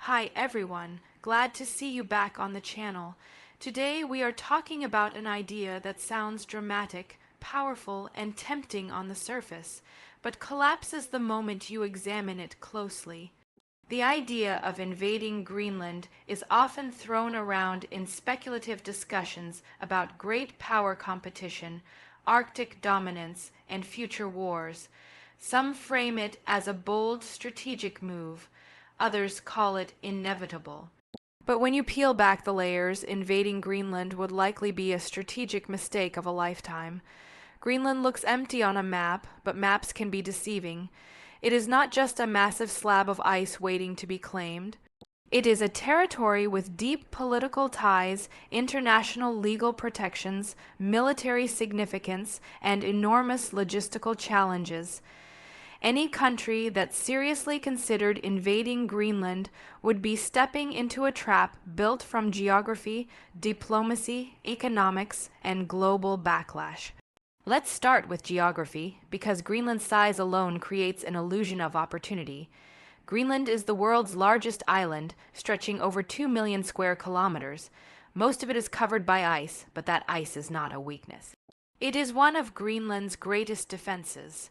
Hi everyone, glad to see you back on the channel. Today we are talking about an idea that sounds dramatic, powerful, and tempting on the surface, but collapses the moment you examine it closely. The idea of invading Greenland is often thrown around in speculative discussions about great power competition, Arctic dominance, and future wars. Some frame it as a bold strategic move. Others call it inevitable. But when you peel back the layers, invading Greenland would likely be a strategic mistake of a lifetime. Greenland looks empty on a map, but maps can be deceiving. It is not just a massive slab of ice waiting to be claimed. It is a territory with deep political ties, international legal protections, military significance, and enormous logistical challenges. Any country that seriously considered invading Greenland would be stepping into a trap built from geography, diplomacy, economics, and global backlash. Let's start with geography, because Greenland's size alone creates an illusion of opportunity. Greenland is the world's largest island, stretching over 2 million square kilometers. Most of it is covered by ice, but that ice is not a weakness. It is one of Greenland's greatest defenses.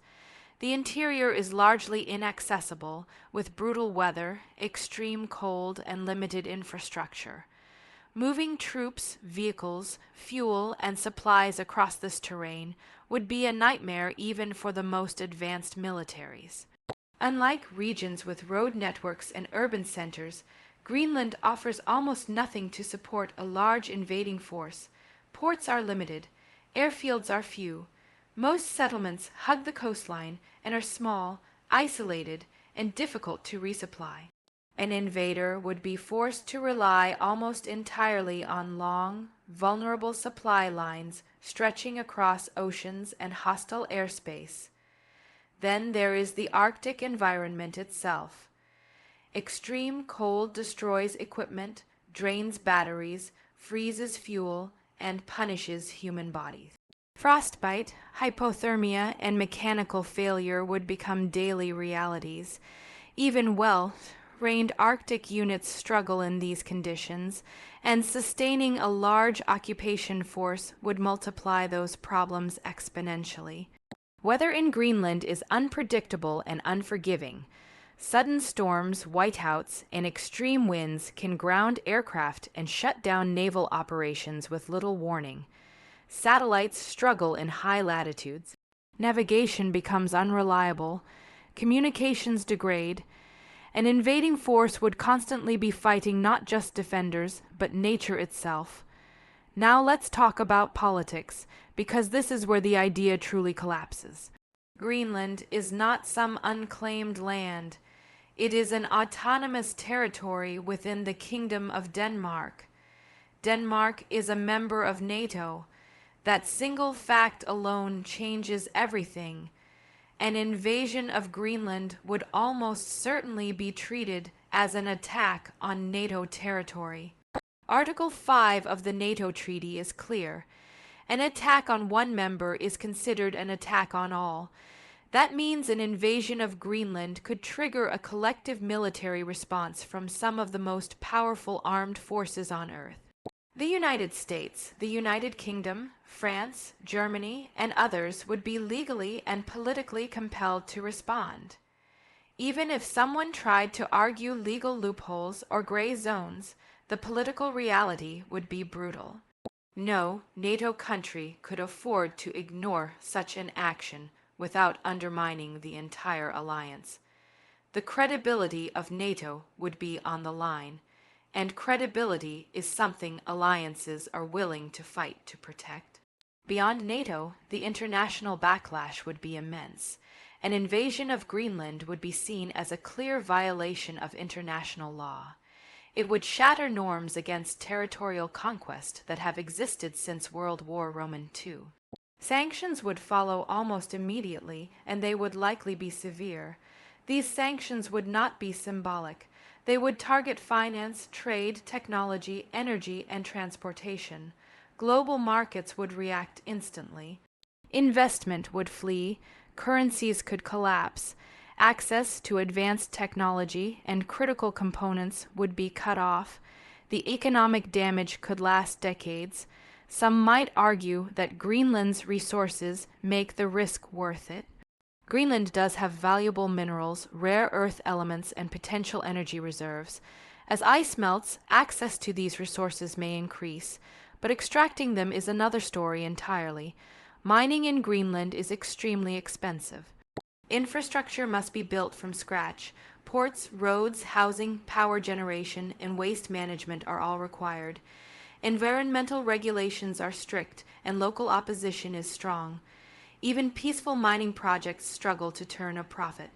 The interior is largely inaccessible, with brutal weather, extreme cold, and limited infrastructure. Moving troops, vehicles, fuel, and supplies across this terrain would be a nightmare even for the most advanced militaries. Unlike regions with road networks and urban centers, Greenland offers almost nothing to support a large invading force. Ports are limited, airfields are few. Most settlements hug the coastline and are small, isolated, and difficult to resupply. An invader would be forced to rely almost entirely on long, vulnerable supply lines stretching across oceans and hostile airspace. Then there is the Arctic environment itself. Extreme cold destroys equipment, drains batteries, freezes fuel, and punishes human bodies. Frostbite, hypothermia, and mechanical failure would become daily realities. Even well-trained Arctic units struggle in these conditions, and sustaining a large occupation force would multiply those problems exponentially. Weather in Greenland is unpredictable and unforgiving. Sudden storms, whiteouts, and extreme winds can ground aircraft and shut down naval operations with little warning. Satellites struggle in high latitudes. Navigation becomes unreliable. Communications degrade. An invading force would constantly be fighting not just defenders, but nature itself. Now let's talk about politics, because this is where the idea truly collapses. Greenland is not some unclaimed land. It is an autonomous territory within the Kingdom of Denmark. Denmark is a member of NATO. That single fact alone changes everything. An invasion of Greenland would almost certainly be treated as an attack on NATO territory. Article 5 of the NATO Treaty is clear. An attack on one member is considered an attack on all. That means an invasion of Greenland could trigger a collective military response from some of the most powerful armed forces on Earth. The United States, the United Kingdom, France, Germany, and others would be legally and politically compelled to respond. Even if someone tried to argue legal loopholes or gray zones, the political reality would be brutal. No NATO country could afford to ignore such an action without undermining the entire alliance. The credibility of NATO would be on the line. And credibility is something alliances are willing to fight to protect. Beyond NATO, the international backlash would be immense. An invasion of Greenland would be seen as a clear violation of international law. It would shatter norms against territorial conquest that have existed since World War II. Sanctions would follow almost immediately, and they would likely be severe. These sanctions would not be symbolic. They would target finance, trade, technology, energy, and transportation. Global markets would react instantly. Investment would flee, currencies could collapse, Access to advanced technology and critical components would be cut off. The economic damage could last decades. Some might argue that Greenland's resources make the risk worth it. Greenland does have valuable minerals, rare earth elements, and potential energy reserves. As ice melts, access to these resources may increase, but extracting them is another story entirely. Mining in Greenland is extremely expensive. Infrastructure must be built from scratch. Ports, roads, housing, power generation, and waste management are all required. Environmental regulations are strict, and local opposition is strong. Even peaceful mining projects struggle to turn a profit.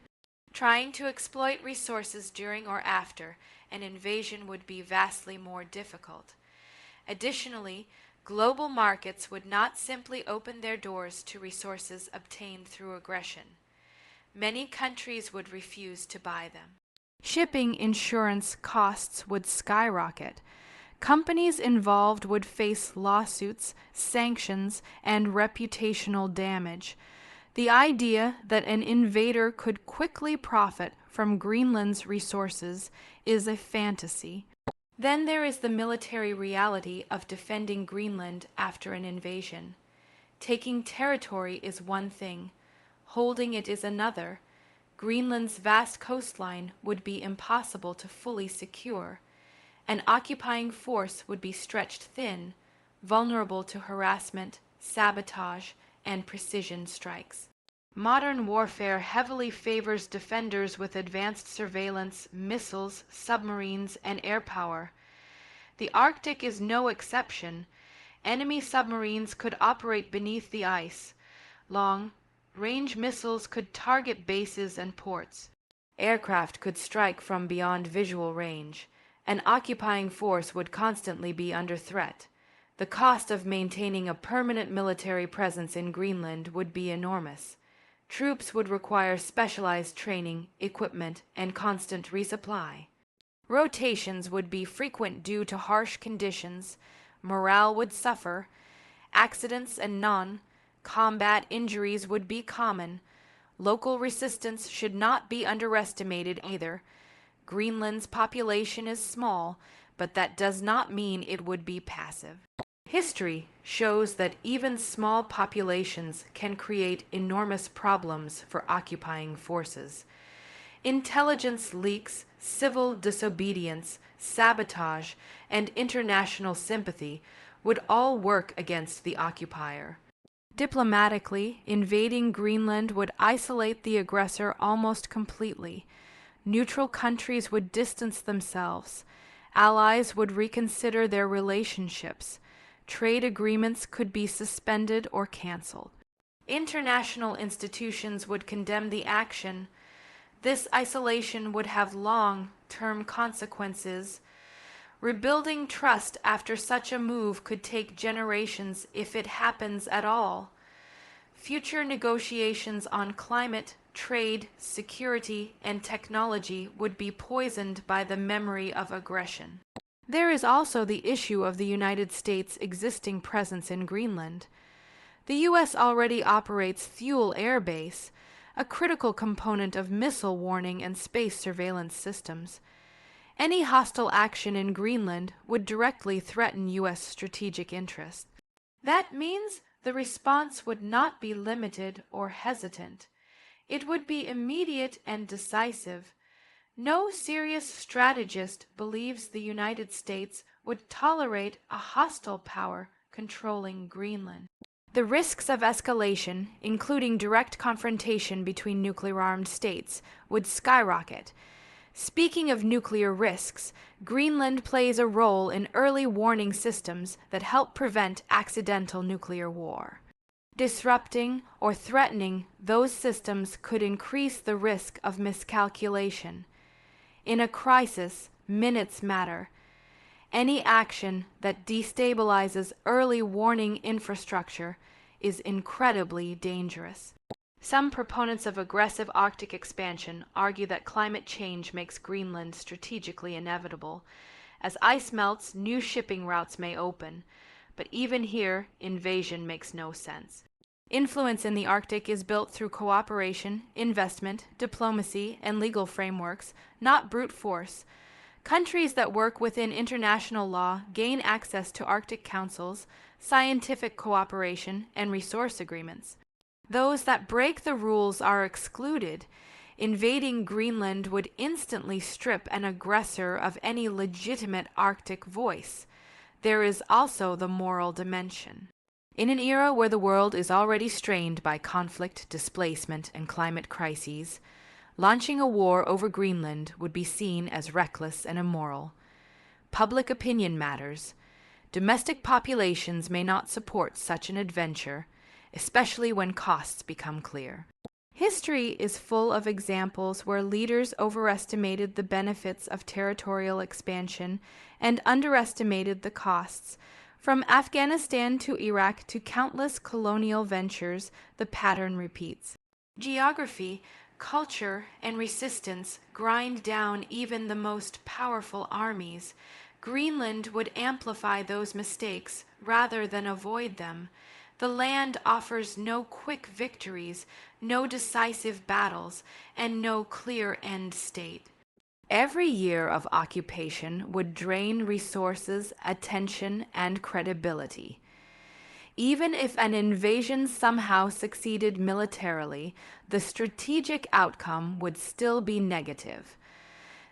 Trying to exploit resources during or after an invasion would be vastly more difficult. Additionally, global markets would not simply open their doors to resources obtained through aggression. Many countries would refuse to buy them. Shipping insurance costs would skyrocket. Companies involved would face lawsuits, sanctions, and reputational damage. The idea that an invader could quickly profit from Greenland's resources is a fantasy. Then there is the military reality of defending Greenland after an invasion. Taking territory is one thing, holding it is another. Greenland's vast coastline would be impossible to fully secure. An occupying force would be stretched thin, vulnerable to harassment, sabotage, and precision strikes. Modern warfare heavily favors defenders with advanced surveillance, missiles, submarines, and air power. The Arctic is no exception. Enemy submarines could operate beneath the ice. Long-range missiles could target bases and ports. Aircraft could strike from beyond visual range. An occupying force would constantly be under threat. The cost of maintaining a permanent military presence in Greenland would be enormous. Troops would require specialized training, equipment, and constant resupply. Rotations would be frequent due to harsh conditions. Morale would suffer. Accidents and non-combat injuries would be common. Local resistance should not be underestimated either. Greenland's population is small, but that does not mean it would be passive. History shows that even small populations can create enormous problems for occupying forces. Intelligence leaks, civil disobedience, sabotage, and international sympathy would all work against the occupier. Diplomatically, invading Greenland would isolate the aggressor almost completely. Neutral countries would distance themselves. Allies would reconsider their relationships. Trade agreements could be suspended or canceled. International institutions would condemn the action. This isolation would have long-term consequences. Rebuilding trust after such a move could take generations if it happens at all. Future negotiations on climate, trade, security, and technology would be poisoned by the memory of aggression. There is also the issue of the United States' existing presence in Greenland. The U.S. already operates Thule Air Base, a critical component of missile warning and space surveillance systems. Any hostile action in Greenland would directly threaten U.S. strategic interests. That means the response would not be limited or hesitant. It would be immediate and decisive. No serious strategist believes the United States would tolerate a hostile power controlling Greenland. The risks of escalation, including direct confrontation between nuclear-armed states, would skyrocket. Speaking of nuclear risks, Greenland plays a role in early warning systems that help prevent accidental nuclear war. Disrupting or threatening those systems could increase the risk of miscalculation. In a crisis, minutes matter. Any action that destabilizes early warning infrastructure is incredibly dangerous. Some proponents of aggressive Arctic expansion argue that climate change makes Greenland strategically inevitable. As ice melts, new shipping routes may open, but even here, invasion makes no sense. Influence in the Arctic is built through cooperation, investment, diplomacy, and legal frameworks, not brute force. Countries that work within international law gain access to Arctic councils, scientific cooperation, and resource agreements. Those that break the rules are excluded. Invading Greenland would instantly strip an aggressor of any legitimate Arctic voice. There is also the moral dimension. In an era where the world is already strained by conflict, displacement, and climate crises, launching a war over Greenland would be seen as reckless and immoral. Public opinion matters. Domestic populations may not support such an adventure, especially when costs become clear. History is full of examples where leaders overestimated the benefits of territorial expansion and underestimated the costs. From Afghanistan to Iraq to countless colonial ventures, the pattern repeats. Geography, culture, and resistance grind down even the most powerful armies. Greenland would amplify those mistakes rather than avoid them. The land offers no quick victories, no decisive battles, and no clear end state. Every year of occupation would drain resources, attention, and credibility. Even if an invasion somehow succeeded militarily, the strategic outcome would still be negative.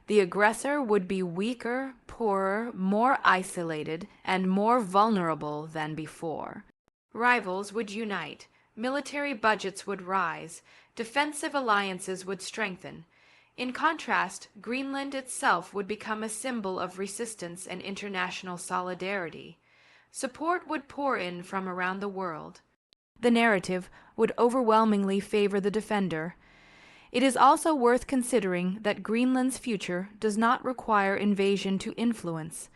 The aggressor would be weaker, poorer, more isolated, and more vulnerable than before. Rivals would unite, military budgets would rise, defensive alliances would strengthen. In contrast, Greenland itself would become a symbol of resistance and international solidarity. Support would pour in from around the world. The narrative would overwhelmingly favor the defender. It is also worth considering that Greenland's future does not require invasion to influence.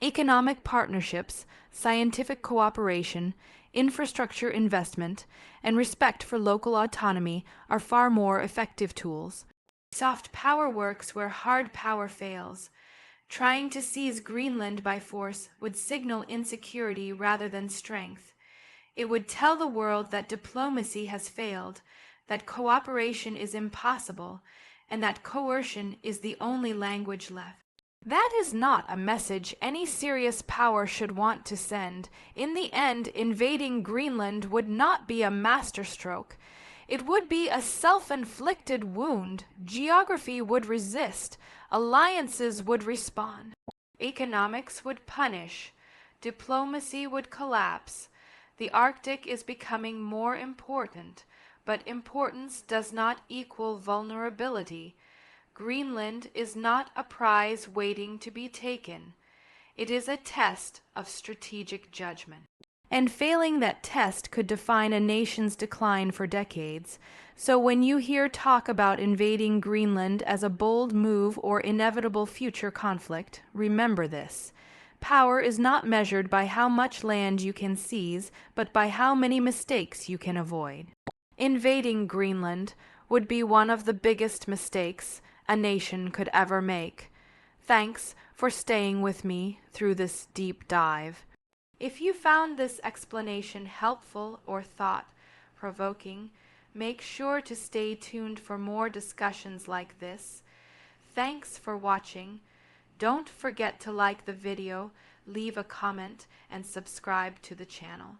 Economic partnerships, scientific cooperation, infrastructure investment, and respect for local autonomy are far more effective tools. Soft power works where hard power fails. Trying to seize Greenland by force would signal insecurity rather than strength. It would tell the world that diplomacy has failed, that cooperation is impossible, and that coercion is the only language left. That is not a message any serious power should want to send. In the end, invading Greenland would not be a masterstroke. It would be a self-inflicted wound. Geography would resist. Alliances would respond. Economics would punish. Diplomacy would collapse. The Arctic is becoming more important, but importance does not equal vulnerability. Greenland is not a prize waiting to be taken. It is a test of strategic judgment. And failing that test could define a nation's decline for decades. So when you hear talk about invading Greenland as a bold move or inevitable future conflict, remember this. Power is not measured by how much land you can seize, but by how many mistakes you can avoid. Invading Greenland would be one of the biggest mistakes a nation could ever make. Thanks for staying with me through this deep dive. If you found this explanation helpful or thought-provoking, make sure to stay tuned for more discussions like this. Thanks for watching. Don't forget to like the video, leave a comment, and subscribe to the channel.